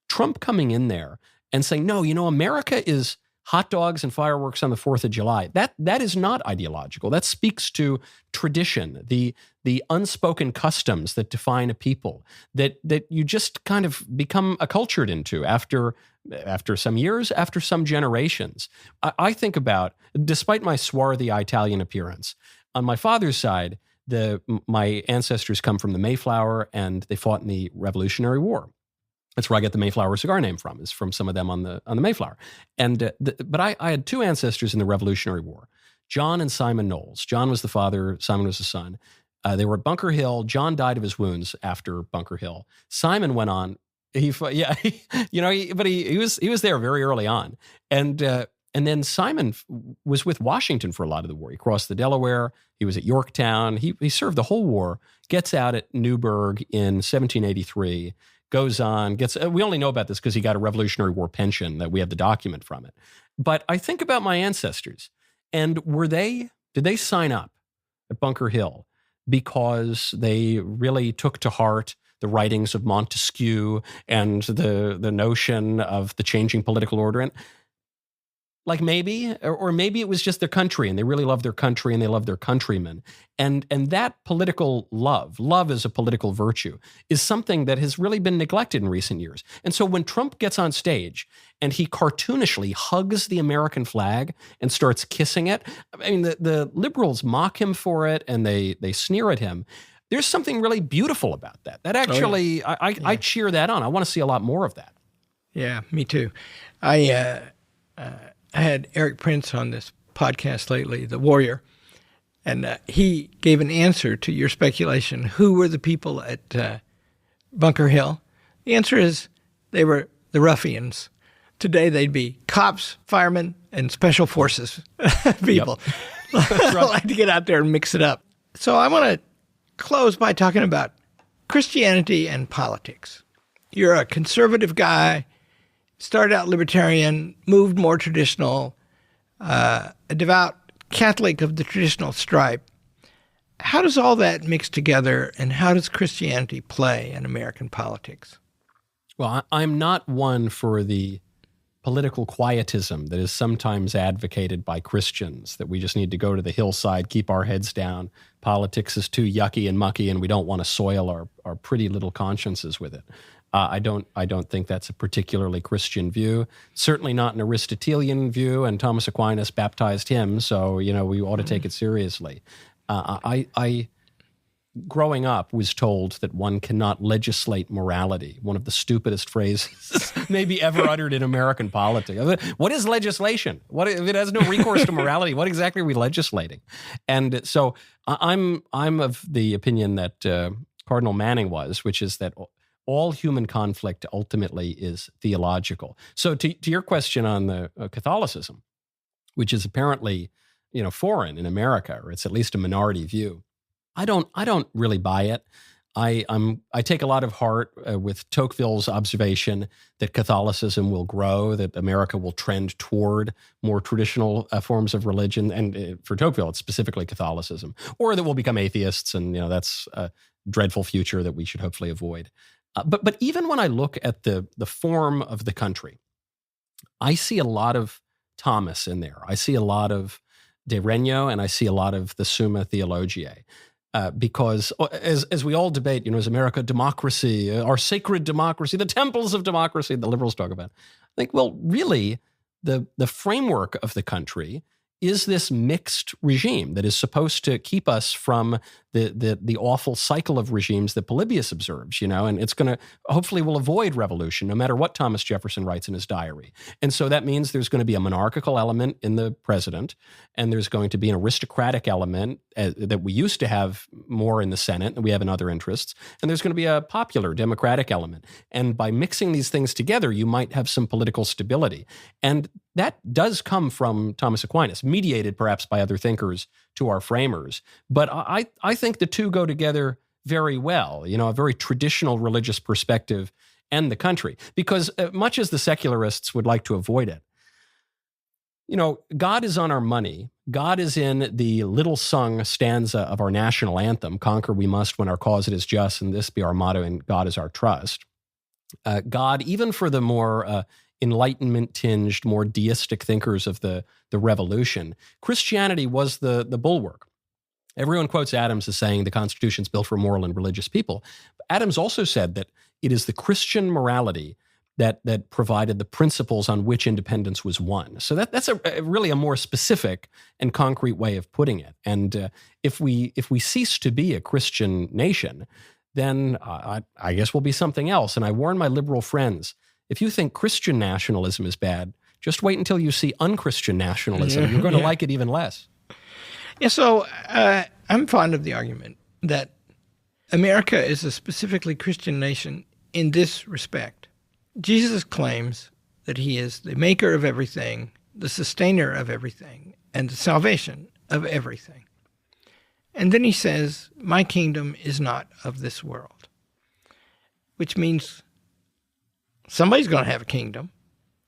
Trump coming in there and saying, no, America is hot dogs and fireworks on the 4th of July. That is not ideological. That speaks to tradition, the unspoken customs that define a people that you just kind of become acculturated into after some years, after some generations. I think about, despite my swarthy Italian appearance, on my father's side, my ancestors come from the Mayflower and they fought in the Revolutionary War. That's where I get the Mayflower cigar name from, is from some of them on the Mayflower. But I had 2 ancestors in the Revolutionary War, John and Simon Knowles. John was the father, Simon was the son. They were at Bunker Hill. John died of his wounds after Bunker Hill. Simon went on. But he was there very early on. And then Simon was with Washington for a lot of the war. He crossed the Delaware. He was at Yorktown. He served the whole war, gets out at Newburgh in 1783, goes on, we only know about this because he got a Revolutionary War pension, that we have the document from it. But I think about my ancestors, and did they sign up at Bunker Hill because they really took to heart the writings of Montesquieu and the notion of the changing political order? And like maybe, or maybe it was just their country and they really love their country and they love their countrymen. And that political love as a political virtue, is something that has really been neglected in recent years. And so when Trump gets on stage and he cartoonishly hugs the American flag and starts kissing it, I mean, the liberals mock him for it and they sneer at him. There's something really beautiful about that. That actually, I cheer that on. I want to see a lot more of that. Yeah, me too. I had Eric Prince on this podcast lately, The Warrior, and he gave an answer to your speculation. Who were the people at Bunker Hill? The answer is they were the ruffians. Today they'd be cops, firemen, and special forces people. Yep. Like to get out there and mix it up. So I want to close by talking about Christianity and politics. You're a conservative guy, started out libertarian, moved more traditional, a devout Catholic of the traditional stripe. How does all that mix together, and how does Christianity play in American politics? Well, I'm not one for the political quietism that is sometimes advocated by Christians, that we just need to go to the hillside, keep our heads down. Politics is too yucky and mucky, and we don't want to soil our pretty little consciences with it. I don't think that's a particularly Christian view. Certainly not an Aristotelian view, and Thomas Aquinas baptized him, so we ought to take it seriously. I growing up was told that one cannot legislate morality, one of the stupidest phrases maybe ever uttered in American politics. What is legislation? What if it has no recourse to morality? What exactly are we legislating? And so I'm of the opinion that Cardinal Manning was, which is that all human conflict ultimately is theological. So to your question on the Catholicism, which is apparently foreign in America, or it's at least a minority view, I don't really buy it. I take a lot of heart with Tocqueville's observation that Catholicism will grow, that America will trend toward more traditional forms of religion, and for Tocqueville, it's specifically Catholicism, or that we'll become atheists, and that's a dreadful future that we should hopefully avoid. But even when I look at the form of the country, I see a lot of Thomas in there. I see a lot of De Regno, and I see a lot of the Summa Theologiae. Because as we all debate, is America democracy, our sacred democracy, the temples of democracy the liberals talk about? I think, well, really, the framework of the country is this mixed regime that is supposed to keep us from the awful cycle of regimes that Polybius observes, and it's going to, hopefully will avoid revolution, no matter what Thomas Jefferson writes in his diary. And so that means there's going to be a monarchical element in the president, and there's going to be an aristocratic element that we used to have more in the Senate than we have in other interests, and there's going to be a popular democratic element. And by mixing these things together, you might have some political stability. And that does come from Thomas Aquinas, mediated perhaps by other thinkers to our framers. But I think the two go together very well, a very traditional religious perspective and the country. Because much as the secularists would like to avoid it, God is on our money. God is in the little sung stanza of our national anthem, "Conquer we must when our cause it is just, and this be our motto, and God is our trust." God, even for the more Enlightenment-tinged, more deistic thinkers of the revolution, Christianity was the bulwark. Everyone quotes Adams as saying the Constitution's built for moral and religious people. But Adams also said that it is the Christian morality that provided the principles on which independence was won. So that's really a more specific and concrete way of putting it. And if we cease to be a Christian nation, then I guess we'll be something else. And I warn my liberal friends, if you think Christian nationalism is bad, just wait until you see unchristian nationalism. You're going to like it even less. Yeah, so I'm fond of the argument that America is a specifically Christian nation in this respect. Jesus claims that he is the maker of everything, the sustainer of everything, and the salvation of everything. And then he says, my kingdom is not of this world, which means somebody's going to have a kingdom.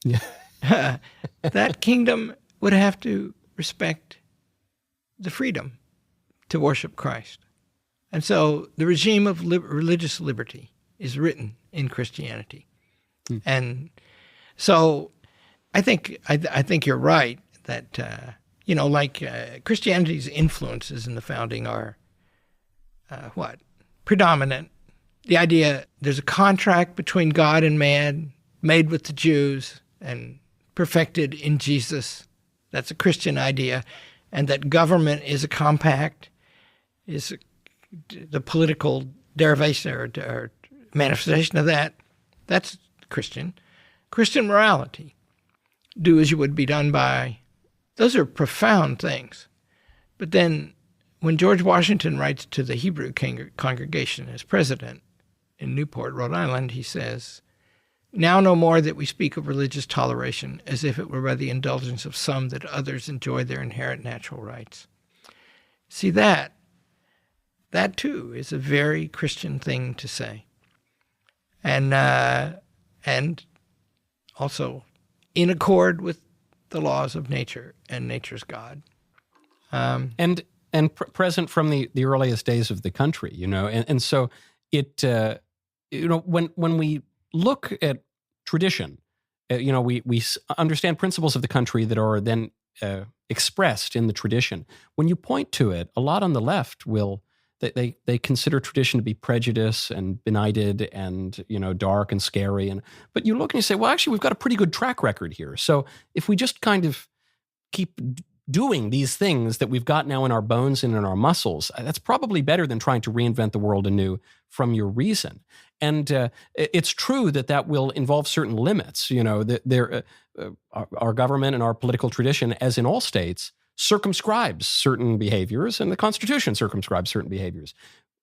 Yeah. That kingdom would have to respect the freedom to worship Christ. And so the regime of religious liberty is written in Christianity. And so I think you're right that, Christianity's influences in the founding are, predominant. The idea there's a contract between God and man made with the Jews and perfected in Jesus. That's a Christian idea. And that government is a compact, is the political derivation or manifestation of that. That's Christian. Christian morality. Do as you would be done by. Those are profound things. But then when George Washington writes to the Hebrew congregation as president in Newport, Rhode Island, he says, now no more that we speak of religious toleration as if it were by the indulgence of some that others enjoy their inherent natural rights. See, that too is a very Christian thing to say. And also in accord with the laws of nature and nature's God. And present from the earliest days of the country, and so it, when we look at tradition, we understand principles of the country that are then expressed in the tradition. When you point to it, a lot on the left they consider tradition to be prejudice and benighted and dark and scary. But you look and you say, well, actually, we've got a pretty good track record here. So if we just kind of keep doing these things that we've got now in our bones and in our muscles, that's probably better than trying to reinvent the world anew from your reason. And it's true that will involve certain limits. Our government and our political tradition, as in all states, circumscribes certain behaviors, and the Constitution circumscribes certain behaviors.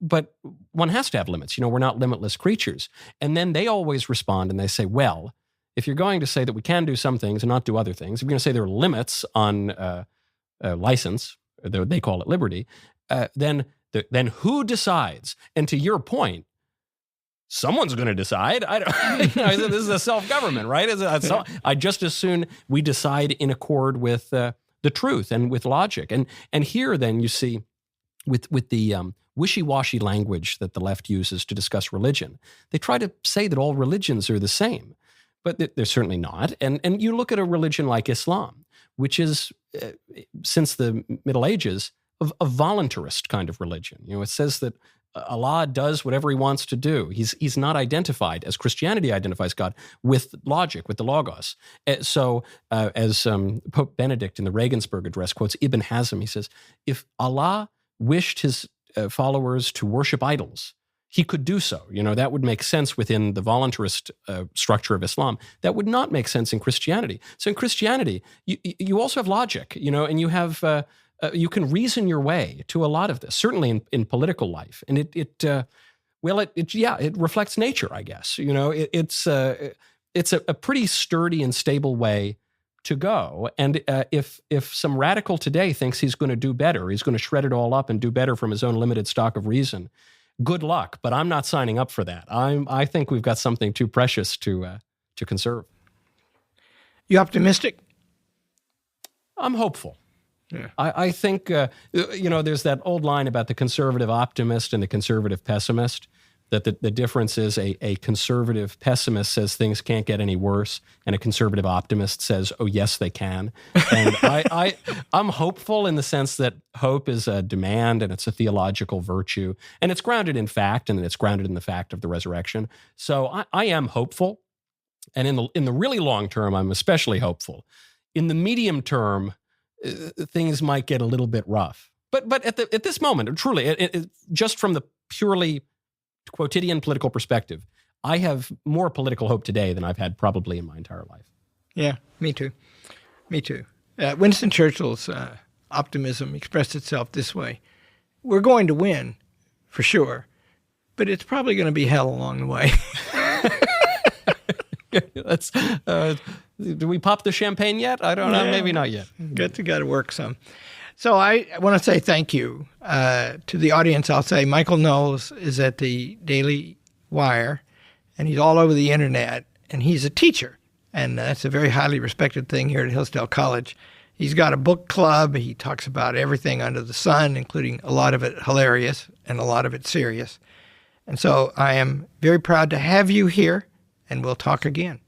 But one has to have limits. We're not limitless creatures. And then they always respond and they say, well, if you're going to say that we can do some things and not do other things, if you're going to say there are limits on license, they call it liberty, then who decides? And to your point, someone's going to decide. I don't. This is a self-government, right? I just as soon we decide in accord with the truth and with logic. And here, then, you see, with the wishy-washy language that the left uses to discuss religion, they try to say that all religions are the same, but they're certainly not. And you look at a religion like Islam, which is, since the Middle Ages, a voluntarist kind of religion. It says that Allah does whatever he wants to do. He's not identified, as Christianity identifies God, with logic, with the Logos. So as Pope Benedict in the Regensburg Address quotes Ibn Hazm, he says, if Allah wished his followers to worship idols, he could do so. That would make sense within the voluntarist structure of Islam. That would not make sense in Christianity. So in Christianity, you also have logic, and you have... you can reason your way to a lot of this, certainly in political life, and it reflects nature, I guess. It's a pretty sturdy and stable way to go. And if some radical today thinks he's going to do better, he's going to shred it all up and do better from his own limited stock of reason, good luck. But I'm not signing up for that. I think we've got something too precious to conserve. You optimistic? I'm hopeful. Yeah. I think, there's that old line about the conservative optimist and the conservative pessimist, that the difference is a conservative pessimist says things can't get any worse, and a conservative optimist says, oh, yes, they can. And I'm hopeful in the sense that hope is a demand and it's a theological virtue, and it's grounded in fact, and it's grounded in the fact of the resurrection. So I am hopeful. And in the really long term, I'm especially hopeful. In the medium term, things might get a little bit rough, but at this moment, truly, just from the purely quotidian political perspective, I have more political hope today than I've had probably in my entire life. Yeah, me too. Winston Churchill's optimism expressed itself this way: we're going to win, for sure, but it's probably going to be hell along the way. That's. Do we pop the champagne yet? I don't know. Maybe not yet. Got to work some. So I want to say thank you to the audience. I'll say Michael Knowles is at the Daily Wire, and he's all over the internet, and he's a teacher, and that's a very highly respected thing here at Hillsdale College. He's got a book club. He talks about everything under the sun, including a lot of it hilarious and a lot of it serious. And so I am very proud to have you here, and we'll talk again.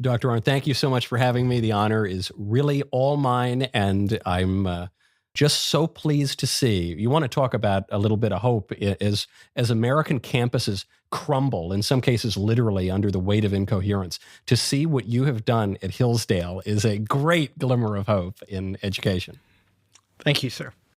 Dr. Arnn, thank you so much for having me. The honor is really all mine, and I'm just so pleased to see. You want to talk about a little bit of hope as American campuses crumble, in some cases literally under the weight of incoherence. To see what you have done at Hillsdale is a great glimmer of hope in education. Thank you, sir.